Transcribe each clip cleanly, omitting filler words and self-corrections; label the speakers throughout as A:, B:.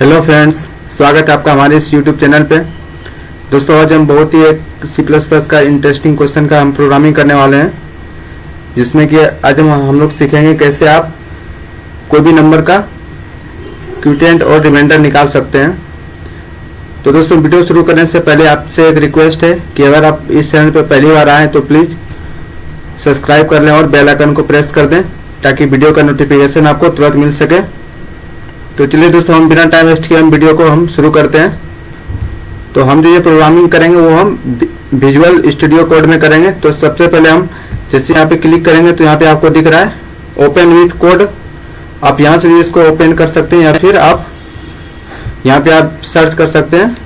A: Hello friends, स्वागत है आपका हमारे इस यूट्यूब चैनल पे। दोस्तों, आज हम बहुत ही एक C++ का इंटरेस्टिंग क्वेश्चन का हम प्रोग्रामिंग करने वाले हैं, जिसमें कि आज हम लोग सीखेंगे कैसे आप कोई भी नंबर का क्विटेंट और रिमाइंडर निकाल सकते हैं। तो दोस्तों, वीडियो शुरू करने से पहले आपसे एक रिक्वेस्ट है कि अगर आप इस चैनल पर पहली बार आए तो प्लीज सब्सक्राइब कर लें और बेल आइकन को प्रेस कर दें, ताकि वीडियो का नोटिफिकेशन आपको तुरंत मिल सके। तो चलिए दोस्तों, हम बिना टाइम वेस्ट किए हम वीडियो को हम शुरू करते हैं। तो हम जो ये प्रोग्रामिंग करेंगे वो हम विजुअल स्टूडियो कोड में करेंगे। तो सबसे पहले हम जैसे यहाँ पे क्लिक करेंगे तो यहाँ पे आपको दिख रहा है ओपन विथ कोड। आप यहाँ से भी इसको ओपन कर सकते हैं, या फिर आप यहाँ पे आप सर्च कर सकते हैं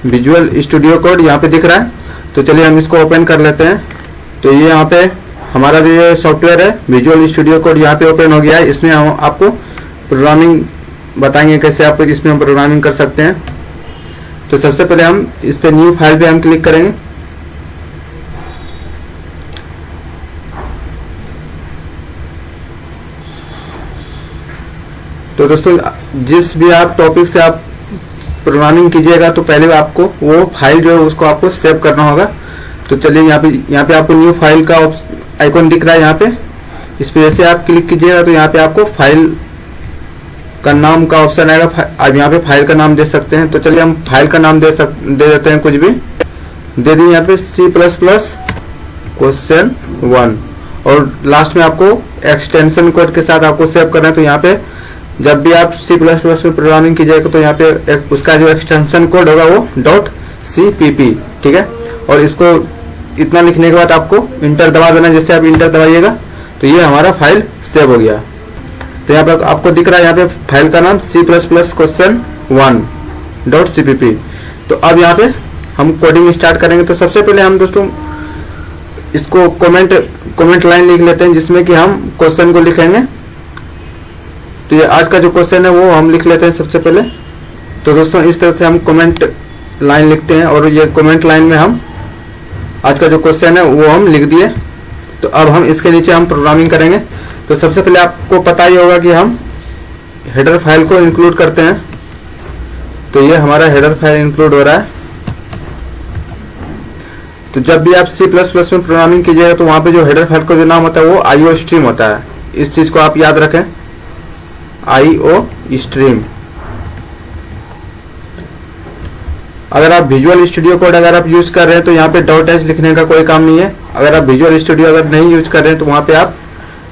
A: विजुअल स्टूडियो कोड, यहाँ पे दिख रहा है। तो चलिए हम इसको ओपन कर लेते हैं। तो ये यहाँ पे हमारा जो ये सॉफ्टवेयर है विजुअल स्टूडियो कोड यहाँ पे ओपन हो गया है। इसमें हम आपको प्रोग्रामिंग बताएंगे कैसे आप इसमें प्रोग्रामिंग कर सकते हैं। तो सबसे पहले हम इस पे न्यू फाइल पे हम क्लिक करेंगे। तो दोस्तों, जिस भी आप टॉपिक से आप प्रोग्रामिंग कीजिएगा तो पहले आपको वो फाइल जो है उसको आपको सेव करना होगा। तो चलिए यहाँ पे आपको न्यू फाइल का आइकॉन दिख रहा है। यहाँ पे इस पे जैसे आप क्लिक कीजिएगा तो यहाँ पे आपको फाइल का नाम का ऑप्शन आएगा। आप यहाँ पे फाइल का नाम दे सकते हैं। तो चलिए हम फाइल का नाम दे देते हैं, कुछ भी दे दें। यहाँ पे C++Question1 और लास्ट में आपको एक्सटेंशन कोड के साथ आपको सेव करना है। तो यहाँ पे जब भी आप C++ में प्रोग्रामिंग कीजिएगा तो यहाँ पे उसका जो एक्सटेंशन कोड होगा वो .cpp, ठीक है। और इसको इतना लिखने के बाद आपको इंटर दबा देना। जैसे आप इंटर दबाइएगा तो ये हमारा फाइल सेव हो गया। तो यहाँ पर आपको दिख रहा है यहाँ पे फाइल का नाम C++Question1.cpp। तो अब यहाँ पे हम कोडिंग स्टार्ट करेंगे। तो सबसे पहले हम दोस्तों इसको कमेंट लाइन लिख लेते हैं, जिसमें कि हम क्वेश्चन को लिखेंगे। तो ये आज का जो क्वेश्चन है वो हम लिख लेते हैं सबसे पहले। तो दोस्तों, इस तरह से हम कमेंट लाइन लिखते हैं और ये कमेंट लाइन में हम आज का जो क्वेश्चन है वो हम लिख दिए। तो अब हम इसके नीचे हम प्रोग्रामिंग करेंगे। तो सबसे पहले आपको पता ही होगा कि हम हेडर फाइल को इंक्लूड करते हैं। तो ये हमारा हेडर फाइल इंक्लूड हो रहा है। तो जब भी आप C++ में प्रोग्रामिंग कीजिएगा तो वहां पे जो हेडर फाइल का जो नाम होता है वो IO स्ट्रीम होता है। इस चीज को आप याद रखें, IO स्ट्रीम। अगर आप विजुअल स्टूडियो कोड अगर आप यूज कर रहे हैं तो यहाँ पे .h लिखने का कोई काम नहीं है। अगर आप विजुअल स्टूडियो अगर नहीं यूज कर रहे हैं तो वहां पे आप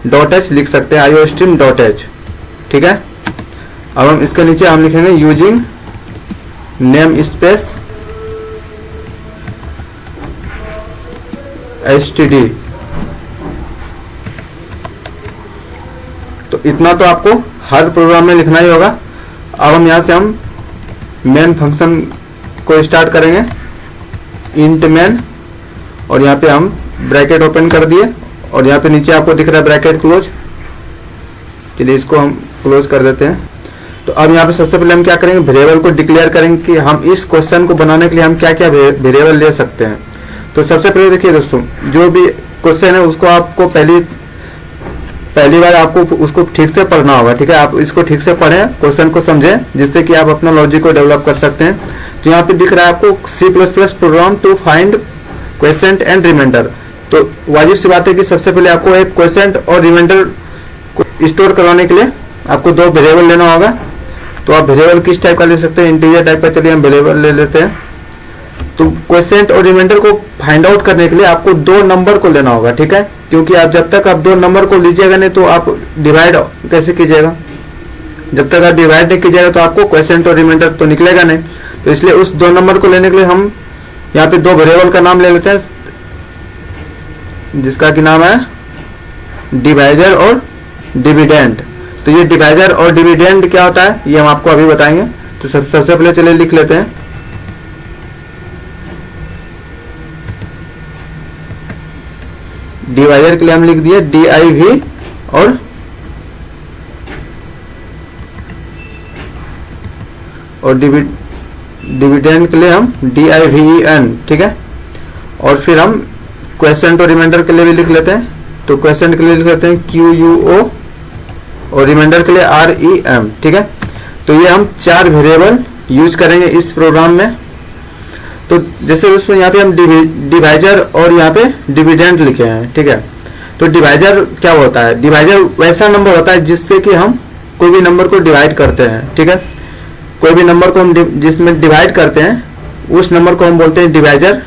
A: .h लिख सकते हैं, IO स्ट्रीम .h, ठीक है। अब हम इसके नीचे हम लिखेंगे यूजिंग नेम स्पेस std। तो इतना तो आपको हर प्रोग्राम में लिखना ही होगा। अब हम यहाँ से हम मेन फंक्शन को स्टार्ट करेंगे, इंट मेन, और यहाँ पे हम ब्रैकेट ओपन कर दिए और यहाँ पे नीचे आपको दिख रहा है ब्रैकेट क्लोज। चलिए इसको हम क्लोज कर देते हैं। तो अब यहाँ पे सबसे पहले हम क्या करेंगे, वेरिएबल को डिक्लेयर करेंगे कि हम इस क्वेश्चन को बनाने के लिए हम क्या क्या वेरिएबल ले सकते हैं। तो सबसे पहले देखिए दोस्तों, जो भी क्वेश्चन है उसको आपको पहली बार आपको उसको ठीक से पढ़ना होगा, ठीक है। आप इसको ठीक से पढ़ें, क्वेश्चन को समझें, जिससे कि आप अपना लॉजिक को डेवलप कर सकते हैं। तो यहाँ पे दिख रहा है आपको C++ program to find question and remainder. तो वाजिब सी बात है कि सबसे पहले आपको एक क्वेश्चन और रिमाइंडर को स्टोर करवाने के लिए आपको दो वेरिएबल लेना होगा। तो आप वेरिएबल किस टाइप का ले सकते हैं, इंटीजर टाइप का। चलिए हम वेरिएबल ले लेते हैं। तो क्वेश्चन और रिमाइंडर को फाइंड आउट करने के लिए आपको दो नंबर को लेना होगा, ठीक है। क्योंकि आप जब तक आप दो नंबर को लीजिएगा नहीं तो आप डिवाइड कैसे कीजिएगा। जब तक आप डिवाइड नहीं कीजिएगा तो आपको क्वेश्चन और रिमाइंडर तो निकलेगा नहीं। तो इसलिए उस दो नंबर को लेने के लिए हम यहाँ पे दो वेरिएबल का नाम ले लेते हैं, जिसका कि नाम है डिवाइजर और डिविडेंड। तो ये डिवाइजर और डिविडेंड क्या होता है ये हम आपको अभी बताएंगे। तो सबसे पहले चलिए लिख लेते हैं। डिवाइजर के लिए हम लिख दिए DIV और डिविडेंड के लिए हम DIVEN, ठीक है। और फिर हम क्वेश्चन और रिमाइंडर के लिए भी लिख लेते हैं। तो क्वेश्चन के लिए लिख लेते हैं QUO और रिमाइंडर के लिए REM, ठीक है। तो ये हम 4 वेरिएबल यूज करेंगे इस प्रोग्राम में। तो जैसे उसमें यहाँ पे हम डिवाइजर और यहाँ पे डिविडेंड लिखे हैं, ठीक है। तो डिवाइजर क्या होता है? डिवाइजर वैसा नंबर होता है जिससे कि हम कोई भी नंबर को डिवाइड करते हैं, ठीक है। कोई भी नंबर को हम जिसमें डिवाइड करते हैं उस नंबर को हम बोलते हैं डिवाइजर।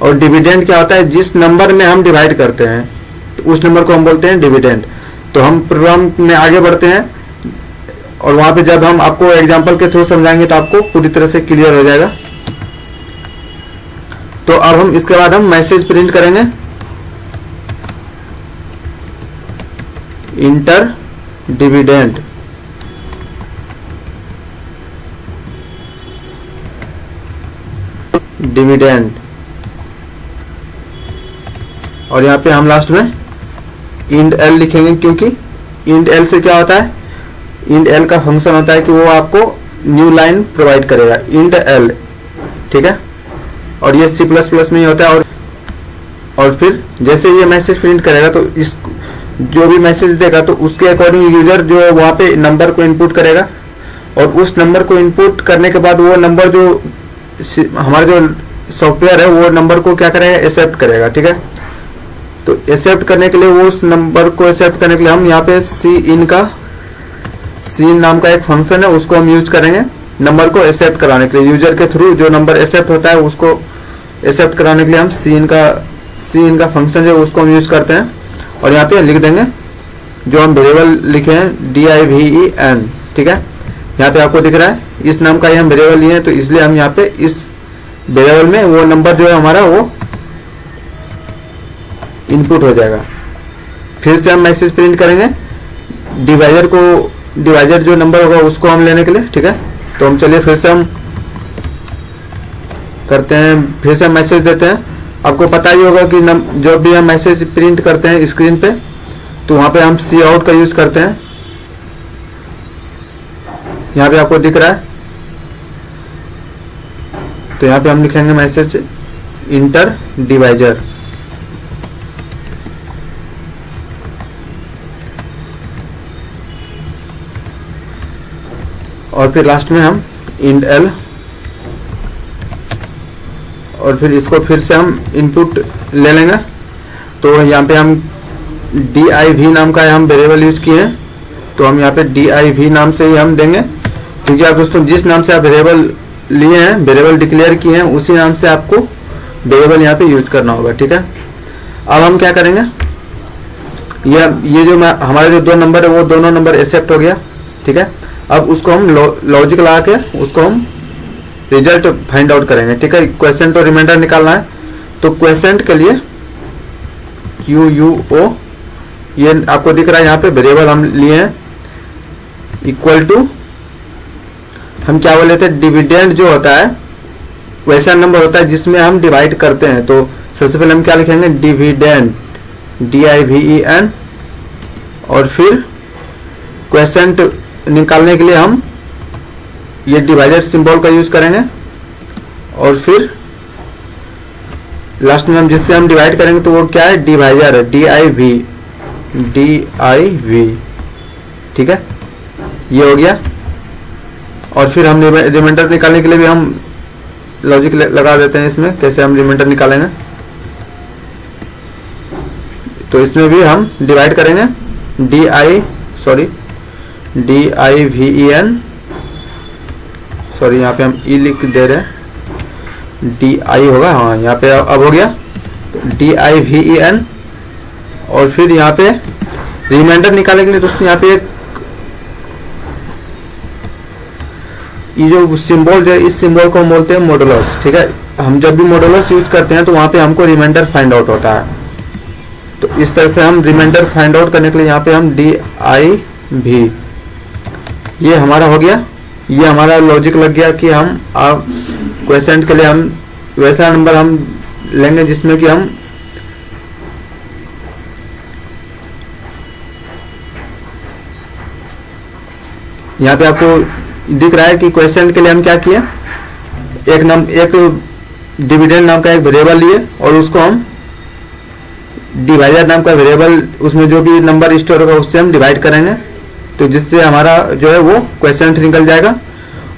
A: और डिविडेंड क्या होता है? जिस नंबर में हम डिवाइड करते हैं तो उस नंबर को हम बोलते हैं डिविडेंड। तो हम प्रोग्राम में आगे बढ़ते हैं और वहां पे जब हम आपको एग्जांपल के थ्रू समझाएंगे तो आपको पूरी तरह से क्लियर हो जाएगा। तो अब हम इसके बाद हम मैसेज प्रिंट करेंगे, इंटर डिविडेंड। डिविडेंड और यहाँ पे हम लास्ट में इंड एल लिखेंगे, क्योंकि इंड एल से क्या होता है? इंड एल का फंक्शन होता है कि वो आपको न्यू लाइन प्रोवाइड करेगा, इंड एल, ठीक है। और ये C++ में ही होता है। और फिर जैसे ये मैसेज प्रिंट करेगा तो इस जो भी मैसेज देगा तो उसके अकॉर्डिंग यूजर जो वहां पे नंबर को इनपुट करेगा और उस नंबर को इनपुट करने के बाद वो नंबर जो हमारा जो सॉफ्टवेयर है वो नंबर को क्या करेगा? एक्सेप्ट करेगा, ठीक है। तो एक्सेप्ट करने के लिए वो उस नंबर को एक्सेप्ट करने के लिए हम यहाँ पे सी नाम का एक फंक्शन है उसको हम यूज करेंगे नंबर को एक्सेप्ट कराने के लिए। यूजर के थ्रू जो नंबर एक्सेप्ट होता है उसको एक्सेप्ट कराने के लिए हम सी का फंक्शन जो उसको हम यूज करते हैं। और यहाँ पे लिख देंगे जो हम वेरिएबल लिखे हैं DIVEN, ठीक है। यहाँ पे आपको दिख रहा है इस नाम का ही हम वेरिएबल लिए हैं, तो इसलिए हम यहाँ पे इस वेरिएबल में वो नंबर जो है हमारा वो इनपुट हो जाएगा। फिर से हम मैसेज प्रिंट करेंगे डिवाइजर जो नंबर होगा उसको हम लेने के लिए, ठीक है। तो हम चलिए फिर से हम करते हैं, फिर से हम मैसेज देते हैं। आपको पता ही होगा कि जब भी हम मैसेज प्रिंट करते हैं स्क्रीन पे तो वहां पे हम सी आउट का यूज करते हैं। यहाँ पे आपको दिख रहा है, तो यहाँ पे हम लिखेंगे मैसेज इंटर डिवाइजर। और फिर लास्ट में हम इंड एल और फिर इसको फिर से हम इनपुट ले लेंगे। तो यहाँ पे हम div नाम का हम वेरिएबल यूज किए हैं, तो हम यहाँ पे div नाम से ही हम देंगे, क्योंकि आप दोस्तों जिस नाम से आप वेरिएबल लिए हैं, वेरिएबल डिक्लेयर किए हैं, उसी नाम से आपको वेरिएबल यहाँ पे यूज करना होगा, ठीक है। अब हम क्या करेंगे, ये जो हमारे जो 2 नंबर है वो दोनों नंबर एक्सेप्ट हो गया, ठीक है। अब उसको हम लॉजिक लगा के उसको हम रिजल्ट फाइंड आउट करेंगे, ठीक है। क्वेश्चन और रिमाइंडर निकालना है, तो क्वेश्चन के लिए QUO ये आपको दिख रहा है यहाँ पे वेरिएबल हम लिए हैं, इक्वल टू हम क्या बोले थे, डिविडेंड जो होता है वैसा नंबर होता है जिसमें हम डिवाइड करते हैं। तो सबसे पहले हम क्या लिखेंगे, डिविडेंड DIVEN और फिर क्वेश्चन निकालने के लिए हम ये डिवाइडर सिंबल का यूज करेंगे और फिर लास्ट में हम जिससे हम डिवाइड करेंगे तो वो क्या है, डिवाइजर है, DIV, ठीक है। ये हो गया। और फिर हम रिमाइंडर निकालने के लिए भी हम लॉजिक लगा देते हैं इसमें, कैसे हम रिमाइंडर निकालेंगे। तो इसमें भी हम डिवाइड करेंगे DIVEN, सॉरी यहाँ पे हम ई लिख दे रहे हैं, DI होगा, हाँ यहाँ पे अब हो गया DIVEN। और फिर यहाँ पे रिमाइंडर निकालने के लिए दोस्तों यहाँ पे एक ये जो सिंबल है, इस सिंबल को हम बोलते हैं मॉडुलस, ठीक है। हम जब भी मॉडुलस यूज करते हैं तो वहां पे हमको रिमाइंडर फाइंड आउट होता है। तो इस तरह से हम रिमाइंडर फाइंड आउट करने के लिए यहाँ पे हम DIV, ये हमारा हो गया। ये हमारा लॉजिक लग गया कि हम क्वेश्चन के लिए हम वैसा नंबर हम लेंगे जिसमें कि हम यहाँ पे आपको दिख रहा है कि क्वेश्चन के लिए हम क्या किए, एक डिविडेंड नाम का एक वेरिएबल लिए और उसको हम डिवाइजर नाम का वेरिएबल, उसमें जो भी नंबर स्टोर होगा उससे हम डिवाइड करेंगे तो जिससे हमारा जो है वो क्वेश्चन निकल जाएगा।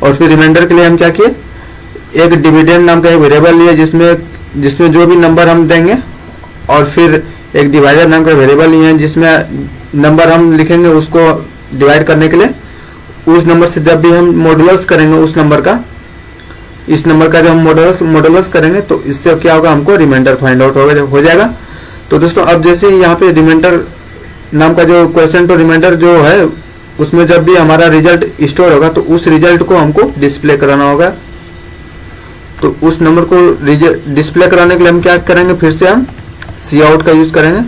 A: और फिर रिमाइंडर के लिए हम क्या किए, एक डिविडेंड नाम का एक वेरिएबल लिए जिसमें जो भी नंबर हम देंगे, और फिर एक डिवाइडर नाम का वेरिएबल लिए हैं जिसमें नंबर हम लिखेंगे उसको डिवाइड करने के लिए। उस नंबर से जब भी हम मॉडुलस करेंगे उस नंबर का, इस नंबर का जब हम मॉडुलस करेंगे तो इससे क्या होगा, हमको रिमाइंडर फाइंड आउट हो जाएगा। तो दोस्तों अब जैसे यहाँ पे रिमाइंडर नाम का जो क्वेश्चन तो रिमाइंडर जो है उसमें जब भी हमारा रिजल्ट स्टोर होगा तो उस रिजल्ट को हमको डिस्प्ले कराना होगा। तो उस नंबर को डिस्प्ले कराने के लिए हम क्या करेंगे, फिर से हम सी आउट का यूज करेंगे।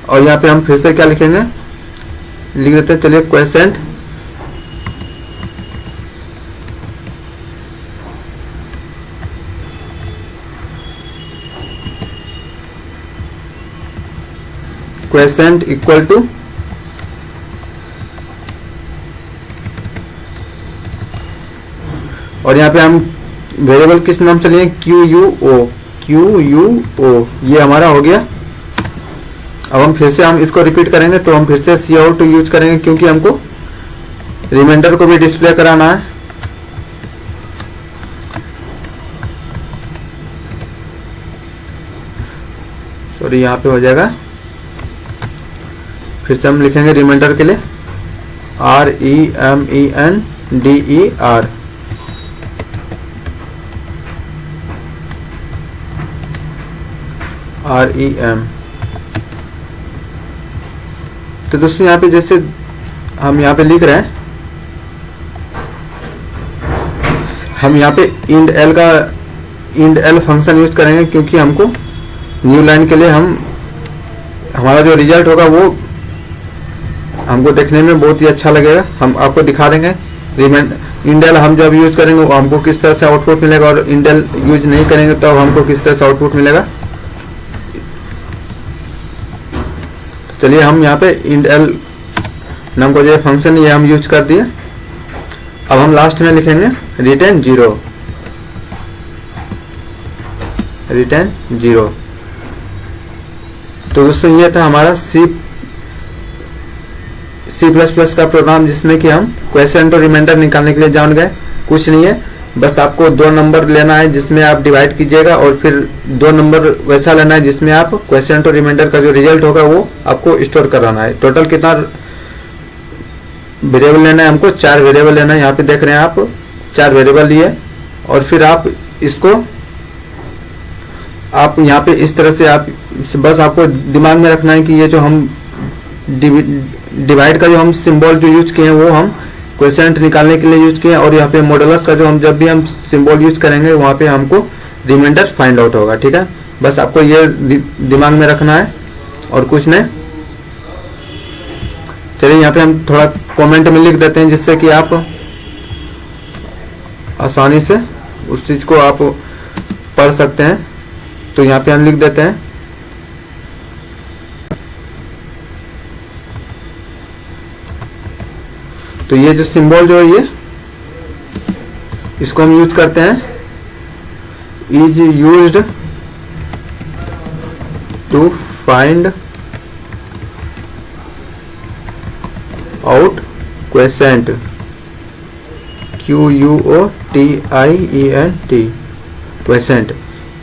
A: और यहाँ पे हम फिर से क्या लिखेंगे, लिख देते हैं, चलिए क्वेश्चन इक्वल टू और यहाँ पे हम वेरिएबल किस नाम से लिए, क्यू यू ओ, ये हमारा हो गया। अब हम फिर से हम इसको रिपीट करेंगे, तो हम फिर से सी आउट यूज करेंगे क्योंकि हमको रिमाइंडर को भी डिस्प्ले कराना है। सॉरी, यहाँ पे हो जाएगा। फिर से हम लिखेंगे रिमाइंडर के लिए REMENDER, REM। तो दोस्तों यहाँ पे जैसे हम यहाँ पे लिख रहे हैं, हम यहाँ पे इंड एल फंक्शन यूज करेंगे क्योंकि हमको न्यू लाइन के लिए हमारा जो रिजल्ट होगा वो हमको देखने में बहुत ही अच्छा लगेगा। हम आपको दिखा देंगे इंडेल हम जब यूज करेंगे वो हमको किस तरह से आउटपुट मिलेगा, और इंडेल यूज नहीं करेंगे तो हमको किस तरह से आउटपुट मिलेगा। चलिए हम यहाँ पे इंडेल नाम का जो फंक्शन ये हम यूज कर दिए। अब हम लास्ट में लिखेंगे रिटर्न 0। तो दोस्तों ये था हमारा C++ का प्रोग्राम जिसमें कि हम क्वेश्चन और रिमाइंडर निकालने के लिए जान गए। कुछ नहीं है, बस आपको 2 नंबर लेना है जिसमें आप डिवाइड कीजिएगा, और फिर 2 नंबर वैसा लेना है जिसमें आप क्वेश्चन और रिमाइंडर का जो रिजल्ट होगा वो आपको स्टोर कराना है। टोटल कितना वेरिएबल लेना है, हमको 4 वेरिएबल लेना है। यहाँ पे देख रहे हैं आप 4 वेरिएबल लिए, और फिर आप इसको आप यहाँ पे इस तरह से आप बस आपको दिमाग में रखना है कि ये जो हम डिवाइड का जो हम सिंबल जो यूज किए हैं वो हम क्वेश्चन निकालने के लिए यूज किए, और यहाँ पे मॉडुलस का जो हम जब भी हम सिंबल यूज करेंगे वहां पे हमको रिमाइंडर फाइंड आउट होगा। ठीक है, बस आपको ये दिमाग में रखना है और कुछ नहीं। चलिए यहाँ पे हम थोड़ा कमेंट में लिख देते हैं जिससे कि आप आसानी से उस चीज को आप पढ़ सकते हैं। तो यहाँ पे हम लिख देते हैं तो ये जो सिंबल जो है ये इसको हम यूज करते हैं, is used to find out quiescent, QUOTIENT, quiescent.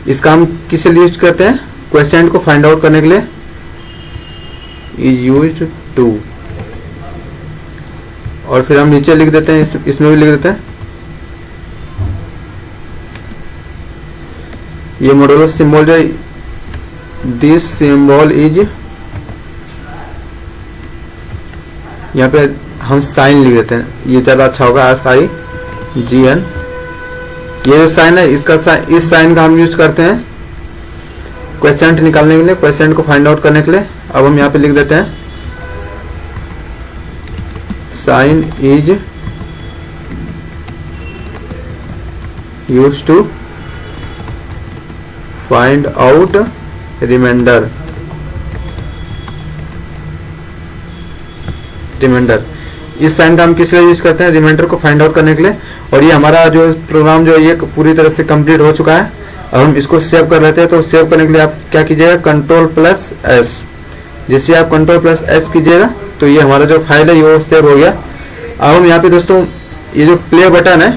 A: इसका हम किस लिए यूज करते हैं, क्वेसेंट को फाइंड आउट करने के लिए, इज यूज्ड टू। और फिर हम नीचे लिख देते हैं, इसमें भी लिख देते हैं ये मॉडुलस सिंबल जो दिस सिंबल इज, यहाँ पे हम साइन लिख देते हैं, ये ज्यादा अच्छा होगा, SIGN। ये जो साइन है इसका इस साइन का हम यूज करते हैं क्वेश्चन निकालने के लिए, क्वेश्चन को फाइंड आउट करने के लिए। अब हम यहाँ पे लिख देते हैं sign is used to find out remainder. इस साइन का हम किस लिए यूज करते हैं, रिमाइंडर को फाइंड आउट करने के लिए। और ये हमारा जो प्रोग्राम जो ये पूरी तरह से कंप्लीट हो चुका है। अब हम इसको सेव कर लेते हैं। तो सेव करने के लिए आप क्या कीजिएगा, Ctrl+S। जैसे आप Ctrl+S कीजिएगा तो ये हमारा जो फाइल है ये सेव हो गया। अब हम यहाँ पे दोस्तों ये जो प्ले बटन है,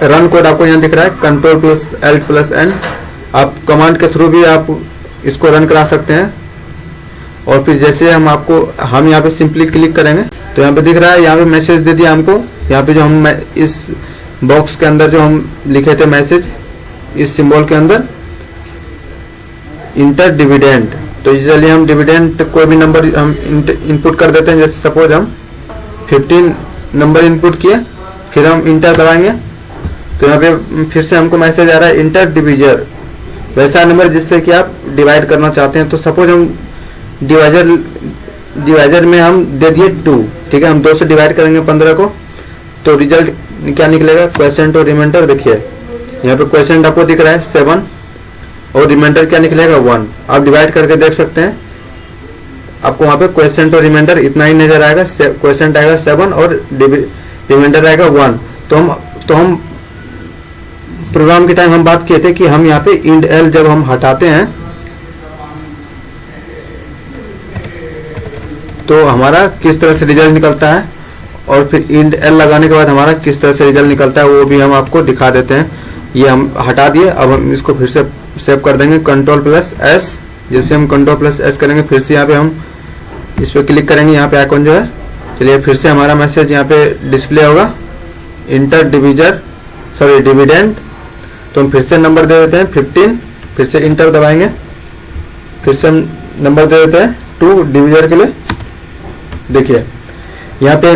A: रन कोड आपको यहाँ दिख रहा है, Ctrl+Alt+N, आप कमांड के थ्रू भी आप इसको रन करा सकते हैं। और फिर जैसे हम यहाँ पे सिंपली क्लिक करेंगे तो यहाँ पे दिख रहा है, यहाँ पे मैसेज दे दिया हमको। यहाँ पे जो हम इस बॉक्स के अंदर जो हम लिखे थे मैसेज, इस सिंबल के अंदर इंटर डिविडेंड, तो चलिए हम डिविडेंड कोई भी नंबर हम इनपुट कर देते हैं। जैसे सपोज हम 15 नंबर इनपुट किए, फिर हम इंटर दबाएंगे तो यहाँ पे फिर से हमको मैसेज आ रहा है इंटर डिविजर, वैसा नंबर जिससे कि आप डिवाइड करना चाहते हैं। तो सपोज हम डिवाइजर में हम दे दिए 2, ठीक है, हम 2 से डिवाइड करेंगे 15 को, तो रिजल्ट क्या निकलेगा, क्वेश्चन और रिमाइंडर। देखिए यहाँ पे क्वेश्चन आपको दिख रहा है 7 और रिमाइंडर क्या निकलेगा 1। आप डिवाइड करके देख सकते हैं, आपको वहां पे क्वेश्चन और रिमाइंडर इतना ही नजर आएगा। क्वेश्चन आएगा 7 और रिमाइंडर आएगा 1। तो हम प्रोग्राम के टाइम हम बात किए थे कि हम यहाँ पे इंड एल जब हम हटाते हैं तो हमारा किस तरह से रिजल्ट निकलता है, और फिर इंड एल लगाने के बाद हमारा किस तरह से रिजल्ट निकलता है वो भी हम आपको दिखा देते हैं। ये हम हटा दिए, अब हम इसको फिर से सेव कर देंगे Ctrl+S। जैसे हम Ctrl+S करेंगे फिर से यहाँ पे हम इस पे क्लिक करेंगे, यहाँ पे आइकॉन जो है, चलिए फिर से हमारा मैसेज यहाँ पे डिस्प्ले होगा इंटर डिविडेंड। तो हम फिर से नंबर दे देते हैं 15, फिर से इंटर दबाएंगे, फिर से हम नंबर दे देते हैं 2 डिविजर के लिए। देखिए यहाँ पे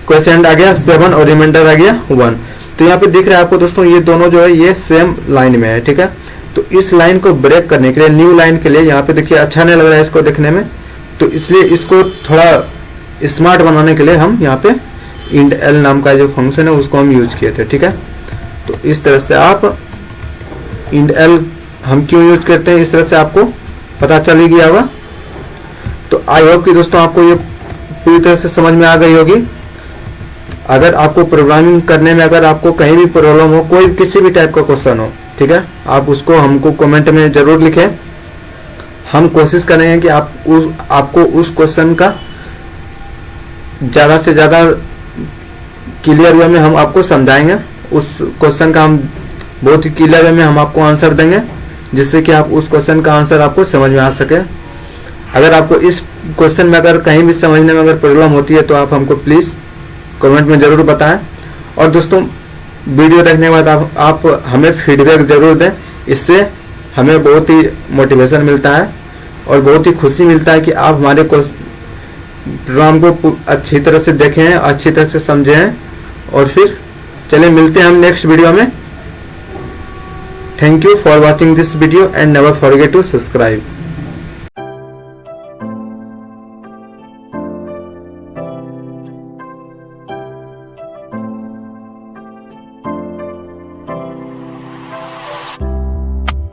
A: क्वेश्चन आ गया 7 और रिमाइंडर आ गया 1। तो यहाँ पे दिख रहा है आपको दोस्तों ये दोनों जो है ये सेम लाइन में है, ठीक है। तो इस लाइन को ब्रेक करने के लिए, न्यू लाइन के लिए, यहाँ पे देखिए अच्छा नहीं लग रहा है इसको देखने में, तो इसलिए इसको थोड़ा स्मार्ट बनाने के लिए हम यहाँ पे इंड एल नाम का जो फंक्शन है उसको हम यूज किए थे, ठीक है। तो इस तरह से आप इंड एल हम क्यों यूज करते हैं इस तरह से आपको पता चल ही गया होगा। तो आई होप कि दोस्तों आपको ये पूरी तरह से समझ में आ गई होगी। अगर आपको प्रोग्रामिंग करने में अगर आपको कहीं भी प्रॉब्लम हो, कोई किसी भी टाइप का क्वेश्चन हो, ठीक है, आप उसको हमको कमेंट में जरूर लिखें। हम कोशिश करेंगे कि आपको उस क्वेश्चन का ज्यादा से ज्यादा क्लियर वे में हम आपको समझाएंगे। उस क्वेश्चन का हम बहुत ही क्लियर वे में हम आपको आंसर देंगे, जिससे कि आप उस क्वेश्चन का आंसर आपको समझ में आ सके। अगर आपको इस क्वेश्चन में अगर कहीं भी समझने में अगर प्रॉब्लम होती है तो आप हमको प्लीज कमेंट में जरूर बताएं। और दोस्तों वीडियो देखने के बाद आप हमें फीडबैक जरूर दें, इससे हमें बहुत ही मोटिवेशन मिलता है और बहुत ही खुशी मिलता है कि आप हमारे प्रोग्राम को अच्छी तरह से देखें, अच्छी तरह से समझें। और फिर चलिए मिलते हैं हम नेक्स्ट वीडियो में। Thank you for watching this video and never forget to subscribe.